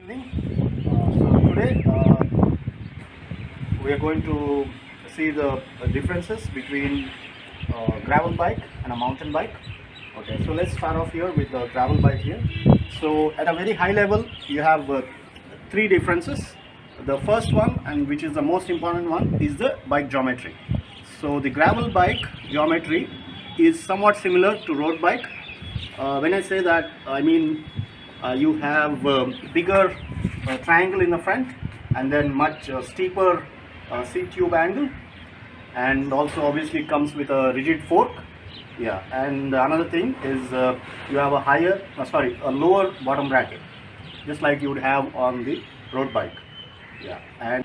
Evening. So today we are going to see the differences between gravel bike and a mountain bike. Okay, so let's start off here with the gravel bike here. So at a very high level, you have three differences. The first one, and which is the most important one, is the bike geometry. So the gravel bike geometry is somewhat similar to road bike. When I say that, I mean you have bigger triangle in the front, and then much steeper seat tube angle, and also obviously it comes with a rigid fork. Yeah, and another thing is you have a lower bottom bracket, just like you would have on the road bike. Yeah, and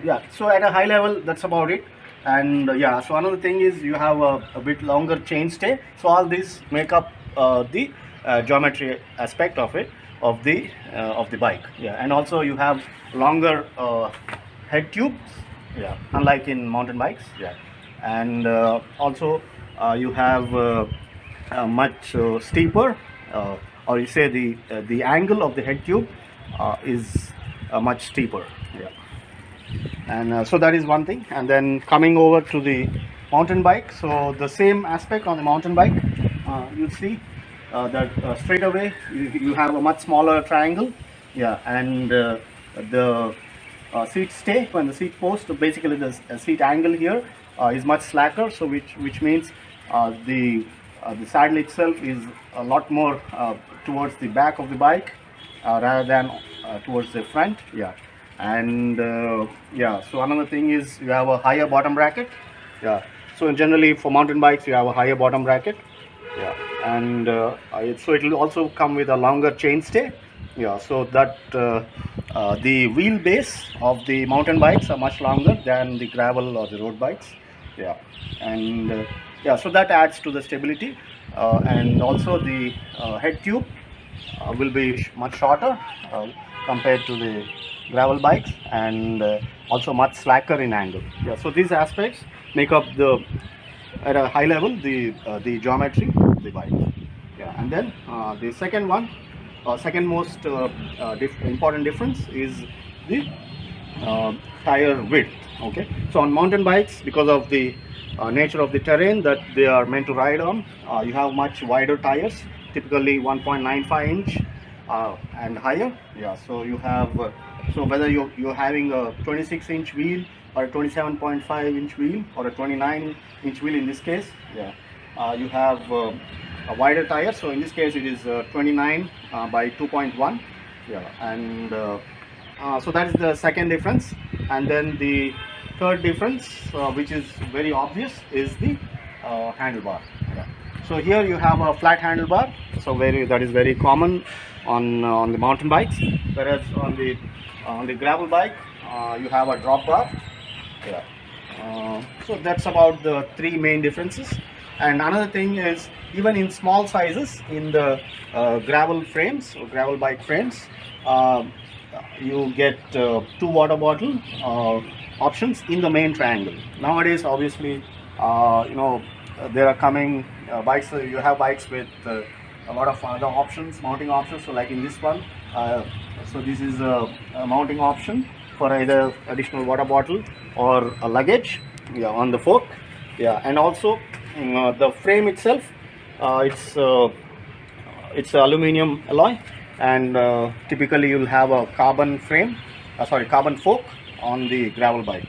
yeah, so at a high level, that's about it. And yeah, so another thing is you have a bit longer chainstay. So all these make up the geometry aspect of it, of the bike. Yeah, and also you have longer head tubes. Yeah, unlike in mountain bikes. Yeah, and also you have much steeper, or you say the angle of the head tube is much steeper. Yeah, and so that is one thing. And then coming over to the mountain bike, so the same aspect on the mountain bike, you see that straight away you have a much smaller triangle. Yeah, and the seat stay, when the seat post, basically the seat angle here is much slacker, so which means the saddle itself is a lot more towards the back of the bike rather than towards the front. Yeah, and yeah, so another thing is you have a higher bottom bracket. Yeah, so generally for mountain bikes you have a higher bottom bracket. Yeah, and so it will also come with a longer chainstay. Yeah, so that the wheelbase of the mountain bikes are much longer than the gravel or the road bikes. Yeah, and yeah, so that adds to the stability, and also the head tube will be much shorter compared to the gravel bikes, and also much slacker in angle. Yeah, so these aspects make up at a high level the geometry of the bike. Yeah, and then the second one, second most important difference is the tire width. Okay, so on mountain bikes, because of the nature of the terrain that they are meant to ride on, you have much wider tires, typically 1.95 inch and higher. Yeah, so you have so whether you're having a 26-inch wheel or a 27.5-inch wheel or a 29-inch wheel in this case. Yeah, you have a wider tire, so in this case it is 29 by 2.1. Yeah, and so that is the second difference. And then the third difference, which is very obvious, is the handlebar. Yeah. So here you have a flat handlebar, so that is very common on the mountain bikes, whereas on the gravel bike you have a drop bar. Yeah, so that's about the three main differences. And another thing is, even in small sizes in the gravel frames or gravel bike frames, you get two water bottle options in the main triangle. Nowadays, obviously, there are coming bikes. You have bikes with a lot of other options, mounting options. So like in this one, so this is a mounting option for either additional water bottle or a luggage. Yeah, on the fork. Yeah, and also the frame itself, it's aluminum alloy, and typically you'll have a carbon fork on the gravel bike.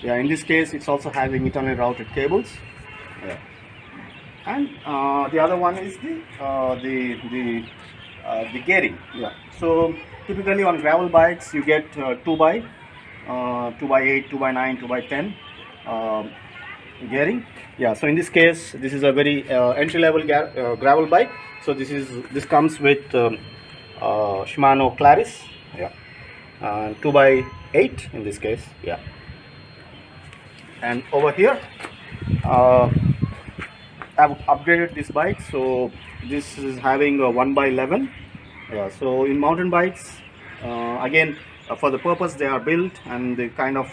Yeah, in this case it's also having internally routed cables. Yeah, and the other one is the gearing. Yeah, so typically on gravel bikes you get 2 by 8, 2 by 9, 2 by 10 gearing. Yeah, so in this case this is a very entry-level gravel bike. So this comes with Shimano Claris. Yeah, 2 by 8 in this case. Yeah, and over here I've upgraded this bike, so this is having a 1 by 11. Yeah, so in mountain bikes, again, for the purpose they are built and the kind of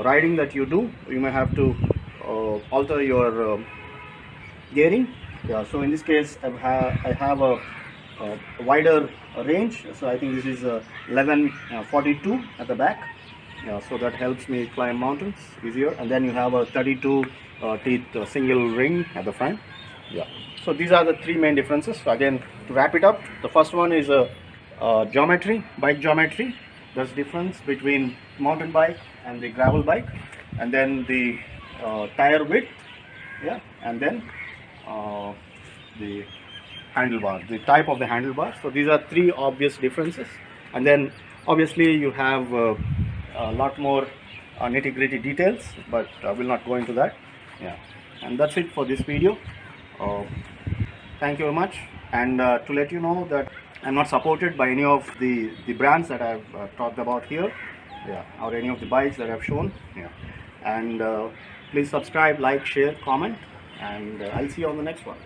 riding that you do, you may have to alter your gearing. Yeah, so in this case I have a wider range. So I think this is 1142 at the back. Yeah, so that helps me climb mountains easier. And then you have a 32 teeth single ring at the front. Yeah. So these are the three main differences. So again, to wrap it up, the first one is geometry, bike geometry. There's difference between mountain bike and the gravel bike, and then the tire width, yeah, and then the handlebar, the type of the handlebar. So these are three obvious differences, and then obviously you have a lot more nitty-gritty details, but I will not go into that. Yeah, and that's it for this video. Thank you very much, and to let you know that I'm not supported by any of the brands that I've talked about here, yeah, or any of the bikes that I've shown, yeah. And please subscribe, like, share, comment, and I'll see you on the next one.